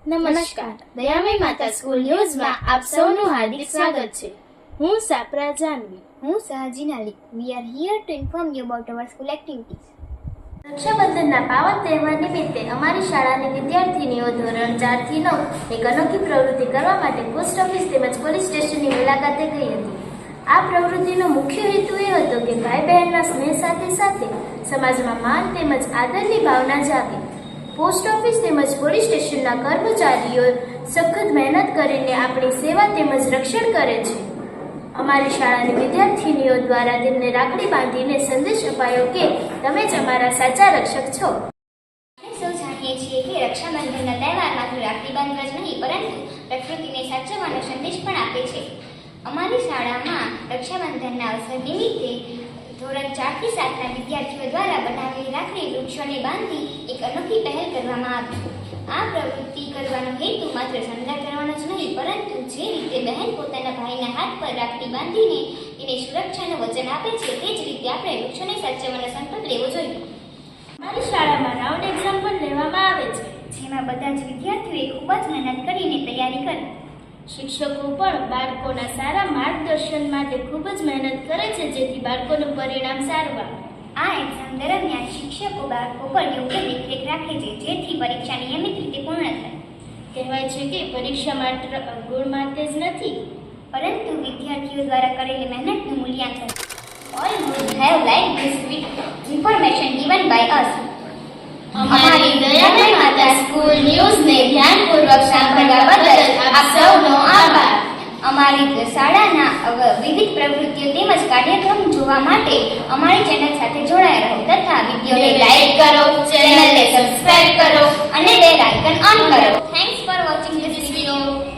નમસ્કાર, દયામય માતા સ્કૂલ ન્યૂઝમાં આપ સૌનું હાર્દિક સ્વાગત છે. હું સાપરા જાનવી. હું સહજીન Ali. We are here to inform you about our school activities. રક્ષાબંધનના પાવન તહેવાર નિમિત્તે અમારી શાળાની વિદ્યાર્થીનીઓ ધોરણ 4 થી 9 એક અનોખી પ્રવૃત્તિ કરવા માટે પોસ્ટ ઓફિસ તેમજ પોલીસ સ્ટેશનની મુલાકાતે ગઈ હતી. આ પ્રવૃત્તિનો મુખ્ય હેતુ એ હતો કે ભાઈ બહેનના સ્નેહ સાથે સાથે સમાજમાં માન તેમજ આદરની ભાવના જાગે. પોસ્ટ ઓફિસ તેમજ પોલીસ સ્ટેશનના કર્મચારીઓ સખત મહેનત કરીને આપણી સેવા તેમજ રક્ષણ કરે છે. અમારી શાળાની વિદ્યાર્થીનીઓ દ્વારા તેમને રાખડી બાંધીને સંદેશ અપાયો કે તમે જ અમારા સાચા રક્ષક છો. આપણે સૌ જાણીએ છીએ કે રક્ષાબંધનના તહેવાર માત્ર રાખડી બાંધવા જ નહીં પરંતુ પ્રકૃતિને સાચવવાનો સંદેશ પણ આપે છે. અમારી શાળામાં રક્ષાબંધનના અવસર નિમિત્તે ધોરણ 4 થી 7 ના વિદ્યાર્થીઓ દ્વારા બનાવેલી રાખડી વૃક્ષોને બાંધી એક અનોખી પહેલ કરવામાં આવી. આ પ્રવૃત્તિ કરવાનો હેતુ માત્ર શણગાર કરવાનો જ નહીં પરંતુ જે રીતે બહેન પોતાના ભાઈના હાથ પર રાખડી બાંધીને તેને સુરક્ષાનું વચન આપે છે તે જ રીતે આપણે વૃક્ષોને સાચવવાનો સંકલ્પ લેવો જોઈએ. અમારી શાળામાં રાઉન્ડ એક્ઝામ પણ લેવામાં આવે છે, જેમાં બધા જ વિદ્યાર્થીઓએ ખૂબ જ મહેનત કરીને તૈયારી કરી. શિક્ષકો પણ બાળકોના સારા માર્ગદર્શન માટે ખૂબ જ મહેનત કરે છે જેથી બાળકોનું પરિણામ સારું આવે. આ એક્ઝામ દરમિયાન શિક્ષકો બાળકો પર યોગ્ય દેખરેખ રાખે છે જેથી પરીક્ષા નિયમિત રીતે પૂર્ણ થાય. કહેવાય છે કે પરીક્ષા માત્ર ગુણ માટે જ નથી પરંતુ વિદ્યાર્થીઓ દ્વારા કરેલી મહેનતનું મૂલ્યાંકન. All would have liked this information given by us. અમારી દયામય માતા સ્કૂલ ન્યૂઝને ધ્યાનપૂર્વક સાંભળવા બદલ આપ સૌનો આભાર. અમારી શાળાના વિવિધ પ્રવૃત્તિઓ તેમજ કાર્યક્રમ જોવા માટે અમારી ચેનલ સાથે જોડાયા રહો તથા વિડીયોને લાઈક કરો, ચેનલને સબસ્ક્રાઇબ કરો અને બેલ આઇકન ઓન કરો. Thanks for watching this video.